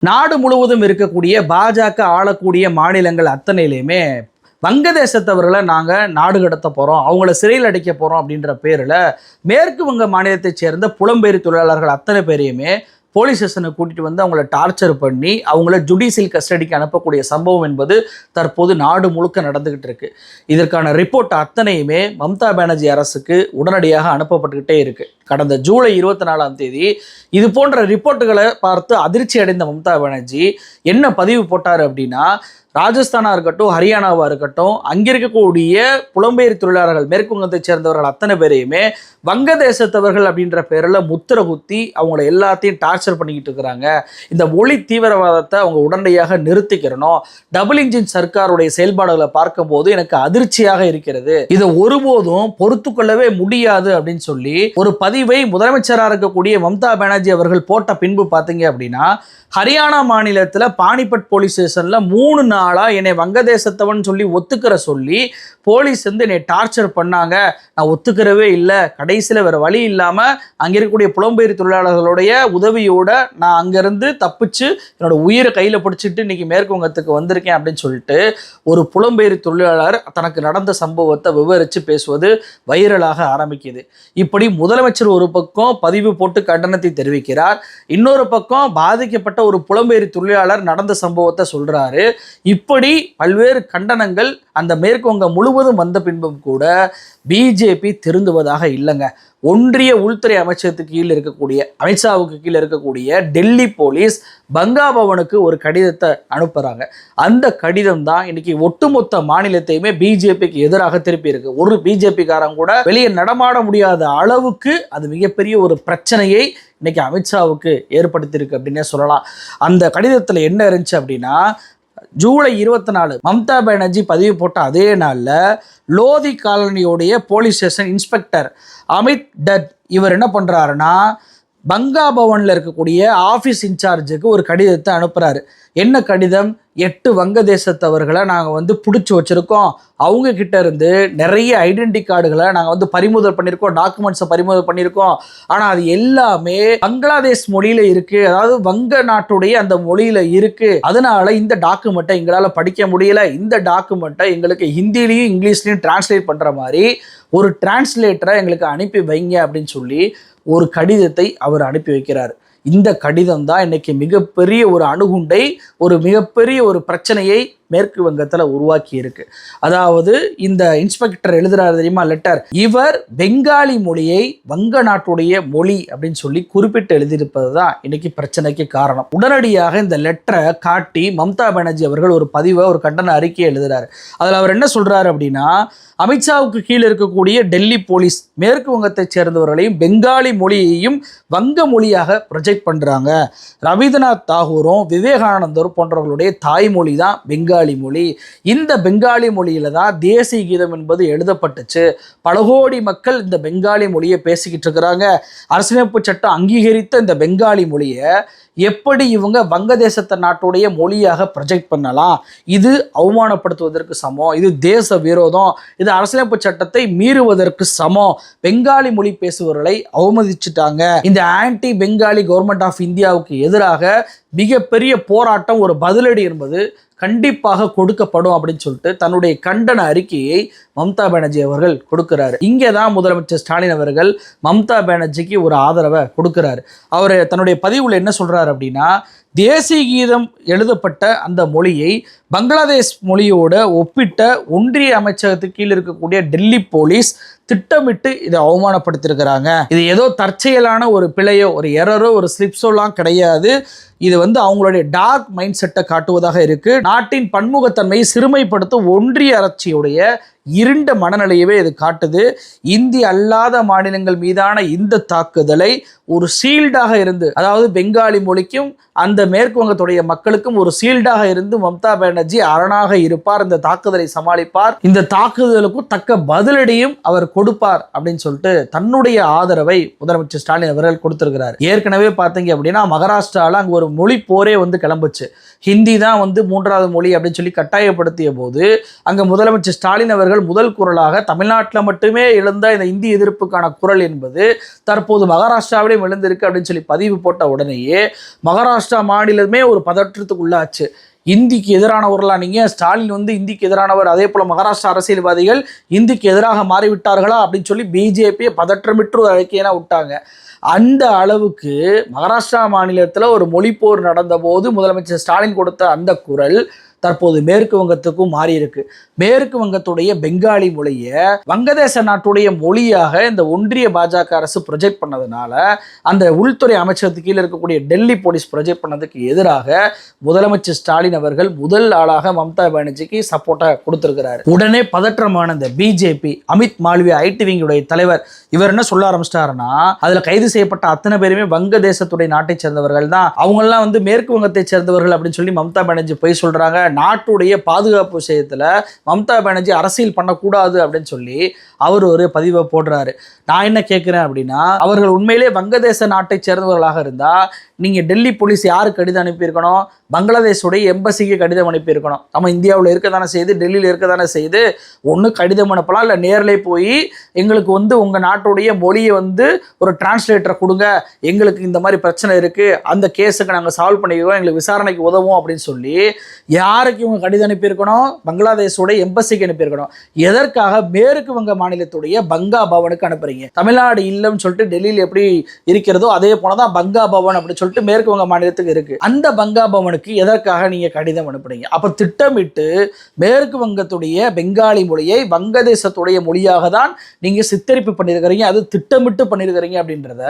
நாடு முழுவதும் இருக்கக்கூடிய பாஜக ஆளக்கூடிய மாநிலங்கள் அத்தனையிலையுமே வங்கதேசத்தவர்களை நாங்கள் நாடு கடத்த போகிறோம், அவங்கள சிறையில் அடைக்க போகிறோம் அப்படின்ற பேரில் மேற்கு வங்க மாநிலத்தைச் சேர்ந்த புலம்பெயர் தொழிலாளர்கள் அத்தனை பேரையுமே போலீஸ் ஸ்டேஷனை கூட்டிகிட்டு வந்து அவங்கள டார்ச்சர் பண்ணி அவங்கள ஜுடிஷியல் கஸ்டடிக்கு அனுப்பக்கூடிய சம்பவம் என்பது தற்போது நாடு முழுக்க நடந்துகிட்டு இருக்கு. இதற்கான ரிப்போர்ட் அத்தனையுமே மம்தா பானர்ஜி அரசுக்கு உடனடியாக அனுப்பப்பட்டுக்கிட்டே இருக்கு. கடந்த ஜூலை 24 இது போன்ற ரிப்போர்ட்டுகளை பார்த்து அதிர்ச்சி அடைந்த மம்தா பானர்ஜி என்ன பதிவு போட்டார் அப்படின்னா, ராஜஸ்தானாக இருக்கட்டும், ஹரியானாவாக இருக்கட்டும், அங்கே இருக்கக்கூடிய புலம்பெயர் தொழிலாளர்கள் மேற்கு வங்கத்தை சேர்ந்தவர்கள் அத்தனை பேரையுமே வங்கதேசத்தவர்கள் அப்படின்ற பேரில் முத்திர குத்தி அவங்கள எல்லாத்தையும் டார்ச்சர் பண்ணிக்கிட்டு இருக்கிறாங்க. இந்த மொழி தீவிரவாதத்தை அவங்க உடனடியாக நிறுத்திக்கிறணும். டபுள் இன்ஜின் சர்க்காருடைய செயல்பாடுகளை பார்க்கும்போது எனக்கு அதிர்ச்சியாக இருக்கிறது. இதை ஒருபோதும் பொறுத்து கொள்ளவே முடியாது அப்படின்னு சொல்லி ஒரு பதிவை முதலமைச்சராக இருக்கக்கூடிய மம்தா பானர்ஜி அவர்கள் போட்ட பின்பு பார்த்தீங்க அப்படின்னா, ஹரியானா மாநிலத்தில் பானிபட் போலீஸ் ஸ்டேஷனில் 3 நாளாக என்னை வங்கதேசத்தவன் சொல்லி ஒத்துக்கிற சொல்லி போலீஸ் வந்து என்னை டார்ச்சர் பண்ணாங்க. நான் ஒத்துக்கிறவே இல்லை. கடைசியில் வேறு வழி இல்லாமல் அங்கே இருக்கக்கூடிய புலம்பெயர் தொழிலாளர்களுடைய உதவியோடு நான் அங்கேருந்து தப்பிச்சு என்னோட உயிரை கையில் பிடிச்சிட்டு இன்றைக்கி மேற்கு வங்கத்துக்கு வந்திருக்கேன் அப்படின்னு சொல்லிட்டு ஒரு புலம்பெயர் தொழிலாளர் தனக்கு நடந்த சம்பவத்தை விவரித்து பேசுவது வைரலாக ஆரம்பிக்குது. இப்படி முதலமைச்சர் ஒரு பக்கம் பதிவு போட்டு கண்டனத்தை தெரிவிக்கிறார், இன்னொரு பக்கம் பாதிக்கப்பட்ட ஒரு புலம்பெயர் தொழிலாளர் நடந்த சம்பவத்தை சொல்றாரு. இப்படி பல்வேறு கண்டனங்கள் அந்த மேற்கு வங்கம் முழுவதும் வந்த பின்பும் கூட பிஜேபி திருந்துவதாக இல்லைங்க. ஒன்றிய உள்துறை அமைச்சகத்துக்கு கீழே இருக்கக்கூடிய அமித்ஷாவுக்கு கீழே இருக்கக்கூடிய டெல்லி போலீஸ் பங்கா பவனுக்கு ஒரு கடிதத்தை அனுப்புறாங்க. அந்த கடிதம் தான் இன்னைக்கு ஒட்டுமொத்த மாநிலத்தையுமே பிஜேபிக்கு எதிராக திருப்பி இருக்கு. ஒரு பிஜேபிக்காரன் கூட வெளியே நடமாட முடியாத அளவுக்கு அது மிகப்பெரிய ஒரு பிரச்சனையை இன்னைக்கு அமித்ஷாவுக்கு ஏற்படுத்தியிருக்கு அப்படின்னே சொல்லலாம். அந்த கடிதத்தில் என்ன இருந்துச்சு அப்படின்னா, ஜூலை 24 மம்தா பானர்ஜி பதிவு போட்ட அதே நாளில் லோதி காலனியோடைய police station inspector Amit Dutt இவர் என்ன பண்ணுறாருன்னா, பங்கா பவனில் இருக்கக்கூடிய ஆஃபீஸ் இன்சார்ஜுக்கு ஒரு கடிதத்தை அனுப்புகிறாரு. என்ன கடிதம்? 8 வங்கதேசத்தவர்களை நாங்கள் வந்து பிடிச்சி வச்சுருக்கோம், அவங்க கிட்ட இருந்து நிறைய ஐடென்டி கார்டுகளை நாங்கள் பறிமுதல் பண்ணியிருக்கோம், டாக்குமெண்ட்ஸை பறிமுதல் பண்ணியிருக்கோம். ஆனால் அது எல்லாமே பங்களாதேஷ் மொழியில் இருக்குது, அதாவது வங்க நாட்டுடைய அந்த மொழியில் இருக்குது. அதனால இந்த டாக்குமெண்ட்டை எங்களால் படிக்க முடியல. இந்த டாக்குமெண்ட்டை எங்களுக்கு ஹிந்திலையும் இங்கிலீஷ்லையும் டிரான்ஸ்லேட் பண்ணுற மாதிரி ஒரு டிரான்ஸ்லேட்டரை எங்களுக்கு அனுப்பி வைங்க அப்படின்னு சொல்லி ஒரு கடிதத்தை அவர் அனுப்பி வைக்கிறார். இந்த கடிதம் தான் இன்னைக்கு மிகப்பெரிய ஒரு அணுகுண்டை, ஒரு மிகப்பெரிய ஒரு பிரச்சனையை மேற்கு வங்கத்தில் உருவாக்கி இருக்கு. அதாவது இந்த இன்ஸ்பெக்டர் எழுதுறாரு தெரியுமா லெட்டர், இவர் பெங்காலி மொழியை வங்க நாட்டுடைய மொழி அப்படின்னு சொல்லி குறிப்பிட்டு எழுதியிருப்பது தான் இன்னைக்கு பிரச்சனைக்கு காரணம். உடனடியாக இந்த லெட்டரை காட்டி மம்தா பானர்ஜி அவர்கள் ஒரு பதிவை, ஒரு கண்டன அறிக்கையை எழுதுறாரு. அதில் அவர் என்ன சொல்றாரு அப்படின்னா, அமித்ஷாவுக்கு கீழே இருக்கக்கூடிய டெல்லி போலீஸ் மேற்கு வங்கத்தை சேர்ந்தவர்களையும் பெங்காலி மொழியையும் வங்க மொழியாக ப்ரொஜெக்ட் பண்றாங்க. ரவீந்திரநாத் தாகூரும் விவேகானந்தரும் போன்றவர்களுடைய தாய்மொழி தான் பெங்காலி மொழி. இந்த பெங்காலி மொழியில தான் தேசிய கீதம் என்பது எழுதப்பட்டுச்சு. பல கோடி மக்கள் இந்த பெங்காலி மொழியை பேசிக்கிட்டு இருக்கிறாங்க. அரசியலமைப்பு சட்டம் அங்கீகரித்த இந்த பெங்காலி மொழியை எப்படி இவங்க வங்கதேசத்த நாட்டுடைய மொழியாக ப்ரொஜெக்ட் பண்ணலாம்? இது அவமானப்படுத்துவதற்கு சமம், இது தேச விரோதம், இது அரசியலமைப்பு சட்டத்தை மீறுவதற்கு சமம். பெங்காலி மொழி பேசுபவர்களை அவமதிச்சுட்டாங்க. இந்த ஆன்டி பெங்காலி கவர்மெண்ட் ஆஃப் இந்தியாவுக்கு எதிராக மிகப்பெரிய போராட்டம், ஒரு பதிலடி என்பது கண்டிப்பாக கொடுக்கப்படும் அப்படின்னு சொல்லிட்டு தன்னுடைய கண்டன அறிக்கையை மம்தா பானர்ஜி அவர்கள் கொடுக்கிறாரு. இங்கே தான் முதலமைச்சர் ஸ்டாலின் அவர்கள் மம்தா பானர்ஜிக்கு ஒரு ஆதரவை கொடுக்கிறாரு. அவர் தன்னுடைய பதிவுல என்ன சொல்றாரு அப்படின்னா, தேசிய கீதம் எழுதப்பட்ட அந்த மொழியை பங்களாதேஷ் மொழியோட ஒப்பிட்ட ஒன்றிய அமைச்சகத்துக்கு கீழே இருக்கக்கூடிய டெல்லி போலீஸ் திட்டமிட்டு இதை அவமானப்படுத்தியிருக்கிறாங்க. இது ஏதோ தற்செயலான ஒரு பிழையோ, ஒரு எரரோ, ஒரு ஸ்லிப்ஸோலாம் கிடையாது. இது அவங்களுடைய டார்க் மைண்ட் செட்டை காட்டுவதாக இருக்கு. நாட்டின் பன்முகத்தன்மையை சிறுமைப்படுத்தும் ஒன்றிய அரசியுடைய இருண்ட மனநிலையவே இது காட்டுது. இந்திய அல்லாத மாநிலங்கள் மீதான இந்த தாக்குதலை ஒரு சீல்டாக இருந்து, அதாவது பெங்காலி மொழிக்கும் அந்த மேற்கு வங்கத்துடைய மக்களுக்கும் ஒரு சீல்டாக இருந்து மம்தா பானர்ஜி அரணாக இருப்பார், இந்த தாக்குதலை சமாளிப்பார், இந்த தாக்குதலுக்கும் தக்க பதிலடியும் அவர் கொடுப்பார் அப்படின்னு சொல்லிட்டு தன்னுடைய ஆதரவை முதலமைச்சர் ஸ்டாலின் அவர்கள் கொடுத்திருக்கிறார். ஏற்கனவே பார்த்தீங்க அப்படின்னா மகாராஷ்டிராவில் அங்கே ஒரு மொழி போரே கிளம்புச்சு. ஹிந்தி தான் 3வது மொழி அப்படின்னு சொல்லி கட்டாயப்படுத்திய போது அங்கே முதலமைச்சர் ஸ்டாலின் அவர்கள் முதல் குரலாக தமிழ்நாட்டில் மட்டுமே எழுந்த இந்த இந்தி எதிர்ப்புக்கான குரல் என்பது தற்போது மகாராஷ்டிராவிலேயும் எழுந்திருக்கு அப்படின்னு சொல்லி பதிவு போட்ட உடனேயே மகாராஷ்டிரா மகாராஷ்டிரா மாநிலமே ஒரு பதற்றத்துக்கு உள்ளாச்சு. இந்திக்கு எதிரானவர்களா நீங்க? ஸ்டாலின் வந்து இந்திக்கு எதிரானவர், அதே போல மகாராஷ்டிரா அரசியல்வாதிகள் இந்திக்கு எதிராக மாறிவிட்டார்களா அப்படின்னு சொல்லி பிஜேபியை பதற்றமிட்டு ஒரு அறிக்கையெல்லாம் விட்டாங்க. அந்த அளவுக்கு மகாராஷ்டிரா மாநிலத்தில் ஒரு மொழிப்போர் நடந்த போது முதலமைச்சர் ஸ்டாலின் கொடுத்த அந்த குரல் தற்போது மேற்கு வங்கத்துக்கும் மாறி இருக்கு. மேற்கு வங்கத்துடைய பெங்காலி மொழியை வங்கதேச நாட்டுடைய மொழியாக இந்த ஒன்றிய பாஜக அரசு ப்ரொஜெக்ட் பண்ணதுனால அந்த உள்துறை அமைச்சகத்துக்கு கீழே இருக்கக்கூடிய டெல்லி போலீஸ் ப்ரொஜெக்ட் பண்ணதுக்கு எதிராக முதலமைச்சர் ஸ்டாலின் அவர்கள் முதல் ஆளாக மம்தா பானர்ஜிக்கு சப்போர்ட்டா கொடுத்திருக்கிறாரு. உடனே பதற்றமான இந்த பிஜேபி அமித் மால்வியா ஐடி விங்குடைய தலைவர் இவர் என்ன சொல்ல ஆரம்பிச்சிட்டாருன்னா, அதுல கைது செய்யப்பட்ட அத்தனை பேருமே வங்கதேசத்துடைய நாட்டை சேர்ந்தவர்கள் தான், அவங்கெல்லாம் வந்து மேற்கு வங்கத்தை சேர்ந்தவர்கள் அப்படின்னு சொல்லி மம்தா பானர்ஜி போய் சொல்றாங்க. நாட்டுடைய பாதுகாப்பு விஷயத்துல மம்தா பானர்ஜி அரசியல் பண்ணக்கூடாது அப்படின்னு சொல்லி அவர் ஒரு பதிவை போடுறாரு. நான் என்ன கேட்கிறேன் அப்படின்னா, அவர்கள் உண்மையிலே வங்கதேச நாட்டை சேர்ந்தவர்களாக இருந்தா நீங்க டெல்லி போலீஸ் யாருக்கு கடிதம் அனுப்பியிருக்கணும்? பங்களாதேஷுடைய எம்பசிக்கு கடிதம் அனுப்பியிருக்கணும். நம்ம இந்தியாவில் இருக்க தானே செய்து, டெல்லியில் இருக்க தானே செய்து, ஒன்று கடிதம் அனுப்பலாம், இல்லை நேரில் போய் எங்களுக்கு வந்து உங்கள் நாட்டுடைய மொழியை வந்து ஒரு டிரான்ஸ்லேட்டரை கொடுங்க, எங்களுக்கு இந்த மாதிரி பிரச்சனை இருக்குது, அந்த கேஸுக்கு நாங்கள் சால்வ் பண்ணிக்கிறோம், எங்களுக்கு விசாரணைக்கு உதவும் அப்படின்னு சொல்லி யாருக்கு இவங்க கடிதம் அனுப்பியிருக்கணும்? பங்களாதேஷோடைய எம்பசிக்கு அனுப்பியிருக்கணும். எதற்காக? மேற்கு வங்க மாநிலத்துடைய பங்கா பவனுக்கு அனுப்புறீங்க. தமிழ்நாடு இல்லைன்னு சொல்லிட்டு டெல்லியில் எப்படி இருக்கிறதோ அதே போலதான் பங்கா பவன் அப்படின்னு சொல்லிட்டு மேற்கு வங்க மாநிலத்துக்கு இருக்கு. அந்த பங்கா பவனுக்கு எதற்காக நீங்க கடிதம் அனுப்புறீங்க? அப்ப திட்டமிட்டு மேற்கு வங்கத்துடைய பெங்காலி மொழியை வங்கதேசத்துடைய மொழியாக தான் நீங்க சித்தரிப்பு பண்ணிருக்கிறீங்க. அது திட்டமிட்டு பண்ணிருக்கிறீங்க அப்படின்றத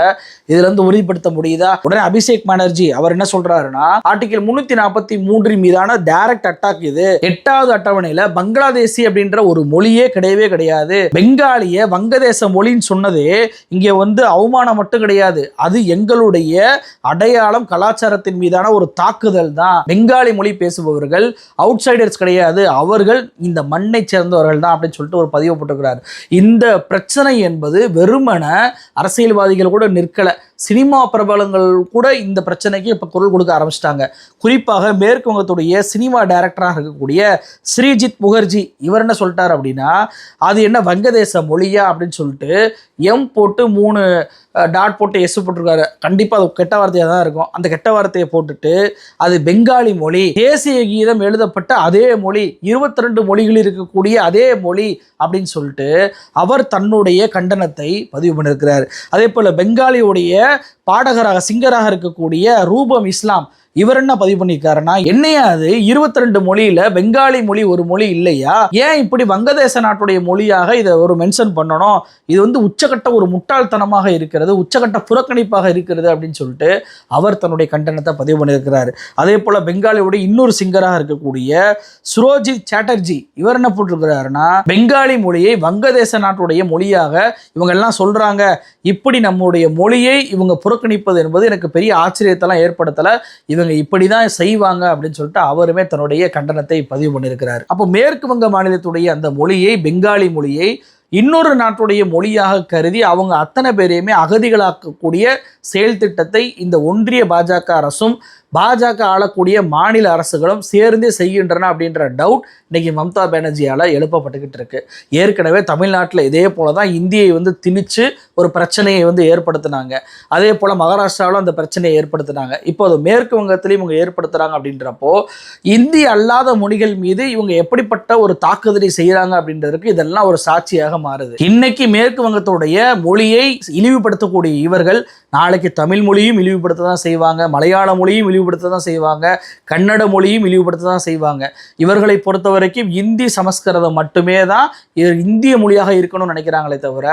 இதுல இருந்து உறுதிப்படுத்த முடியுதா? உடனே அபிஷேக் பானர்ஜி அவர் என்ன சொல்றாருன்னா, ஆர்டிகல் 343 மீதான டைரக்ட் அட்டாக் இது. 8வது அட்டவணையில பங்களாதேசி அப்படின்ற ஒரு மொழியே கிடையவே கிடையாது. பெங்காலிய வங்கதேச மொழின்னு சொன்னதே இங்க வந்து அவமானம் மட்டும் கிடையாது, அது எங்களுடைய அடையாளம் கலாச்சாரத்தின் மீதான ஒரு தாக்குதல் தான். பெங்காலி மொழி பேசுபவர்கள் அவுட் சைடர்ஸ் கிடையாது, அவர்கள் இந்த மண்ணை சேர்ந்தவர்கள் தான் அப்படின்னு சொல்லிட்டு ஒரு பதிவு போட்டிருக்கிறார். இந்த பிரச்சனை என்பது வெறுமன அரசியல்வாதிகள் கூட நிற்கல, சினிமா பிரபலங்கள் கூட இந்த பிரச்சனைக்கு இப்போ குரல் கொடுக்க ஆரம்பிச்சிட்டாங்க. குறிப்பாக மேற்கு வங்கத்துடைய சினிமா டைரக்டராக இருக்கக்கூடிய ஸ்ரீஜித் முகர்ஜி இவர் என்ன சொல்லிட்டார் அப்படின்னா, அது என்ன வங்கதேச மொழியா அப்படின்னு சொல்லிட்டு எம் போட்டு 3 டாட் போட்டு எஸ் போட்டிருக்காரு. கண்டிப்பாக அது கெட்ட வார்த்தையாக தான் இருக்கும். அந்த கெட்ட வார்த்தையை போட்டுட்டு அது பெங்காலி மொழி, தேசிய கீதம் எழுதப்பட்ட அதே மொழி, 22 மொழிகள் இருக்கக்கூடிய அதே மொழி அப்படின்னு சொல்லிட்டு அவர் தன்னுடைய கண்டனத்தை பதிவு பண்ணியிருக்கிறார். அதே போல் பெங்காலியுடைய பாடகராக சிங்கராக இருக்கக்கூடிய ரூபம் இஸ்லாம் இவர் என்ன பதிவு பண்ணியிருக்காருன்னா, என்னையா அது 22 மொழியில பெங்காலி மொழி ஒரு மொழி இல்லையா? ஏன் இப்படி வங்கதேச நாட்டுடைய மொழியாக இதை ஒரு மென்ஷன் பண்ணணும்? இது வந்து உச்சகட்ட ஒரு முட்டாள்தனமாக இருக்கிறது, உச்சகட்ட புறக்கணிப்பாக இருக்கிறது அப்படின்னு சொல்லிட்டு அவர் தன்னுடைய கண்டனத்தை பதிவு பண்ணியிருக்கிறாரு. அதே போல பெங்காலியோடைய இன்னொரு சிங்கராக இருக்கக்கூடிய சுரோஜித் சாட்டர்ஜி இவர் என்ன போட்டிருக்கிறாருன்னா, பெங்காலி மொழியை வங்கதேச நாட்டுடைய மொழியாக இவங்க எல்லாம் சொல்றாங்க, இப்படி நம்முடைய மொழியை இவங்க புறக்கணிப்பது என்பது எனக்கு பெரிய ஆச்சரியத்தெல்லாம் ஏற்படுத்தல, இவங்க இப்படிதான் செய்வாங்க அப்படின்னு சொல்லிட்டு அவருமே தன்னுடைய கண்டனத்தை பதிவு பண்ணியிருக்கிறார். அப்போ மேற்கு வங்க மாநிலத்துடைய அந்த மொழியை, பெங்காலி மொழியை இன்னொரு நாட்டுடைய மொழியாக கருதி அவங்க அத்தனை பேரையுமே அகதிகளாக்கக்கூடிய செயல் திட்டத்தை இந்த ஒன்றிய பாஜக அரசும் பாஜக ஆளக்கூடிய மாநில அரசுகளும் சேர்ந்தே செய்கின்றன அப்படின்ற டவுட் இன்னைக்கு மம்தா பானர்ஜியால் எழுப்பப்பட்டுக்கிட்டு இருக்கு. ஏற்கனவே தமிழ்நாட்டில் இதே போல தான் இந்தியை வந்து திணிச்சு ஒரு பிரச்சனையை வந்து ஏற்படுத்தினாங்க. அதே போல் மகாராஷ்டிராவிலும் அந்த பிரச்சனையை ஏற்படுத்தினாங்க. இப்போ அது மேற்கு வங்கத்திலையும் இவங்க ஏற்படுத்துகிறாங்க. அப்படின்றப்போ இந்தி அல்லாத மொழிகள் மீது இவங்க எப்படிப்பட்ட ஒரு தாக்குதலை செய்கிறாங்க அப்படின்றதுக்கு இதெல்லாம் ஒரு சாட்சியாக மாறுது. இன்னைக்கு மேற்கு வங்கத்துடைய மொழியை இழிவுபடுத்தக்கூடிய இவர்கள் நாளைக்கு தமிழ் மொழியும் இழிவுபடுத்த தான் செய்வாங்க, மலையாள மொழியும் இழிவுபடுத்த தான் செய்வாங்க, கன்னட மொழியும் இழிவுபடுத்த தான் செய்வாங்க. இவர்களை பொறுத்த வரைக்கும் இந்தி சமஸ்கிருதம் மட்டுமே தான் இந்திய மொழியாக இருக்கணும்னு நினைக்கிறாங்களே தவிர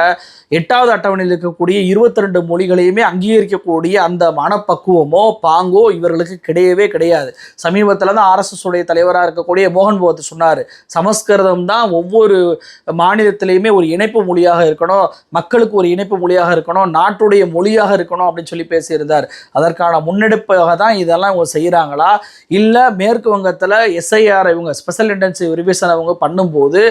8வது அட்டவணையில் இருக்கக்கூடிய 22 மொழிகளையுமே அங்கீகரிக்கக்கூடிய அந்த மனப்பக்குவமோ பாங்கோ இவர்களுக்கு கிடையவே கிடையாது. சமீபத்தில் தான் RSS உடைய தலைவராக இருக்கக்கூடிய மோகன் பகவத் சொன்னார், சமஸ்கிருதம் தான் ஒவ்வொரு மாநிலத்திலையுமே ஒரு இணைப்பு மொழியாக இருக்கணும், மக்களுக்கு ஒரு இணைப்பு மொழியாக இருக்கணும், நாட்டுடைய மொழியாக இருக்கணும் அப்படின்னு சொல்லி பேசியிருந்தார். அதற்கான முன்னெடுப்பாக தான் இதெல்லாம் இவங்க செய்கிறாங்களா, இல்லை மேற்கு வங்கத்தில் SIR இவங்க ஸ்பெஷல் இன்டென்சிவ் ரிவிஷன் அவங்க பண்ணும்போது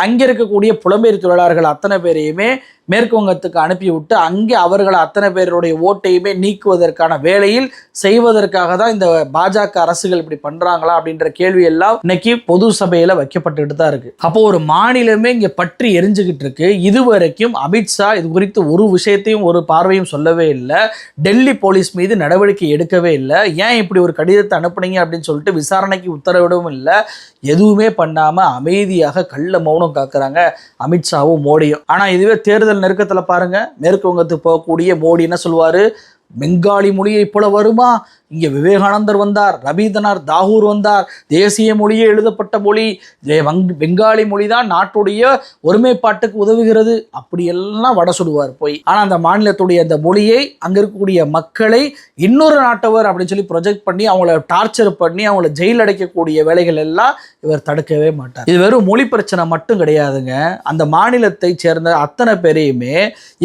அங்கே இருக்கக்கூடிய புலம்பெயர் தொழிலாளர்கள் அத்தனை பேரையுமே மேற்கு வங்கத்துக்கு அனுப்பி விட்டு அங்கே அவர்களை அத்தனை பேருடைய ஓட்டையுமே நீக்குவதற்கான வேலையில் செய்வதற்காக தான் இந்த பாஜக அரசுகள் இப்படி பண்றாங்களா அப்படின்ற கேள்வி எல்லாம் இன்னைக்கு பொது சபையில வைக்கப்பட்டுட்டு தான் இருக்கு. அப்போ ஒரு மாநிலமே இங்க பற்றி எரிஞ்சுக்கிட்டு இருக்கு. இதுவரைக்கும் அமித்ஷா இது குறித்து ஒரு விஷயத்தையும் ஒரு பார்வையும் சொல்லவே இல்லை. டெல்லி போலீஸ் மீது நடவடிக்கை எடுக்கவே இல்லை. ஏன் இப்படி ஒரு கடிதத்தை அனுப்புனீங்க அப்படின்னு சொல்லிட்டு விசாரணைக்கு உத்தரவிடவும் இல்லை. எதுவுமே பண்ணாம அமைதியாக கள்ள மௌனம் காக்குறாங்க அமித்ஷாவும் மோடியும். ஆனா இதுவே தேர்தல் நெருக்கத்துல பாருங்க, மேற்கு வங்கத்துக்கு போகக்கூடிய மோடி என்ன சொல்வாரு, பெங்காலி மொழியை போல வருமா, இங்கே விவேகானந்தர் வந்தார், ரவீந்திரநாத் தாகூர் வந்தார், தேசிய மொழியே எழுதப்பட்ட மொழி, பெங்காலி மொழி தான் நாட்டுடைய ஒருமைப்பாட்டுக்கு உதவுகிறது, அப்படியெல்லாம் வட சுடுவார் போய். ஆனால் அந்த மாநிலத்துடைய அந்த மொழியை அங்கே இருக்கக்கூடிய மக்களை இன்னொரு நாட்டவர் அப்படின்னு சொல்லி ப்ரொஜெக்ட் பண்ணி அவங்கள டார்ச்சர் பண்ணி அவங்கள ஜெயில் அடைக்கக்கூடிய வேலைகள் எல்லாம் இவர் தடுக்கவே மாட்டார். இது வெறும் மொழி பிரச்சனை மட்டும் கிடையாதுங்க. அந்த மாநிலத்தை சேர்ந்த அத்தனை பேரையுமே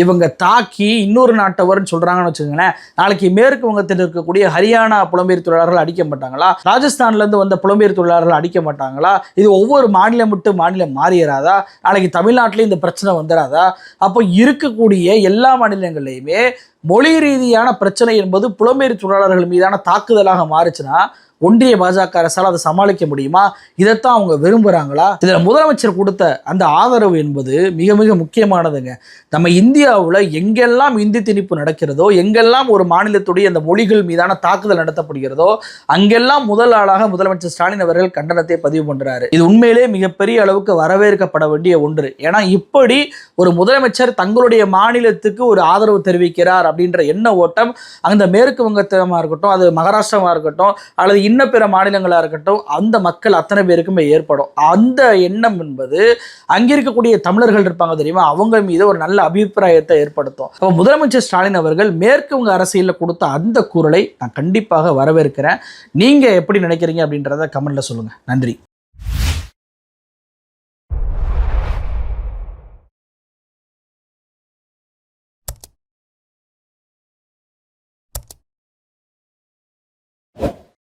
இவங்க தாக்கி இன்னொரு நாட்டவர்னு சொல்றாங்கன்னு வச்சுக்கோங்களேன். நாளைக்கு மேற்கு வங்கத்தில் இருக்கக்கூடிய ஹரியானா புலம்பெயர் தொழிலாளர்கள் அடிக்க மாட்டாங்களா? ராஜஸ்தான்ல இருந்து வந்த புலம்பெயர் தொழிலாளர்கள் அடிக்க மாட்டாங்களா? இது ஒவ்வொரு மாநிலம் விட்டு மாநிலம் மாறியறாதா? நாளைக்கு தமிழ்நாட்டிலேயும் இந்த பிரச்சனை வந்துடாதா? அப்போ இருக்கக்கூடிய எல்லா மாநிலங்கள்லையுமே மொழி ரீதியான பிரச்சனை என்பது புலம்பெயர் தொழிலாளர்கள் மீதான தாக்குதலாக மாறுச்சுன்னா ஒன்றிய பாஜக அரசால் அதை சமாளிக்க முடியுமா? இதைத்தான் அவங்க விரும்புகிறாங்களா? இதில் முதலமைச்சர் கொடுத்த அந்த ஆதரவு என்பது மிக மிக முக்கியமானதுங்க. நம்ம இந்தியாவில் எங்கெல்லாம் இந்தி திணிப்பு நடக்கிறதோ, எங்கெல்லாம் ஒரு மாநிலத்துடைய அந்த மொழிகள் மீதான தாக்குதல் நடத்தப்படுகிறதோ, அங்கெல்லாம் முதல் ஆளாக முதலமைச்சர் ஸ்டாலின் அவர்கள் கண்டனத்தை பதிவு பண்ணுறாரு. இது உண்மையிலே மிகப்பெரிய அளவுக்கு வரவேற்கப்பட வேண்டிய ஒன்று. ஏன்னா இப்படி ஒரு முதலமைச்சர் தங்களுடைய மாநிலத்துக்கு ஒரு ஆதரவு தெரிவிக்கிறார் அப்படின்ற எண்ண ஓட்டம் அந்த மேற்கு வங்கத்தமாக இருக்கட்டும், அது மகாராஷ்டிரமாக இருக்கட்டும், அல்லது இன்னும் பிற மாநிலங்களாக இருக்கட்டும், அந்த மக்கள் அத்தனை பேருக்குமே ஏற்படும். அந்த எண்ணம் என்பது அங்கே இருக்கக்கூடிய தமிழர்கள் இருப்பாங்க தெரியுமா, அவங்க மீது ஒரு நல்ல அபிப்பிராயத்தை ஏற்படுத்தும். அப்போ முதலமைச்சர் ஸ்டாலின் அவர்கள் மேற்கு வங்க அரசியலில் கொடுத்த அந்த குரலை நான் கண்டிப்பாக வரவேற்கிறேன். நீங்கள் எப்படி நினைக்கிறீங்க அப்படின்றத கமெண்ட்ல சொல்லுங்கள். நன்றி.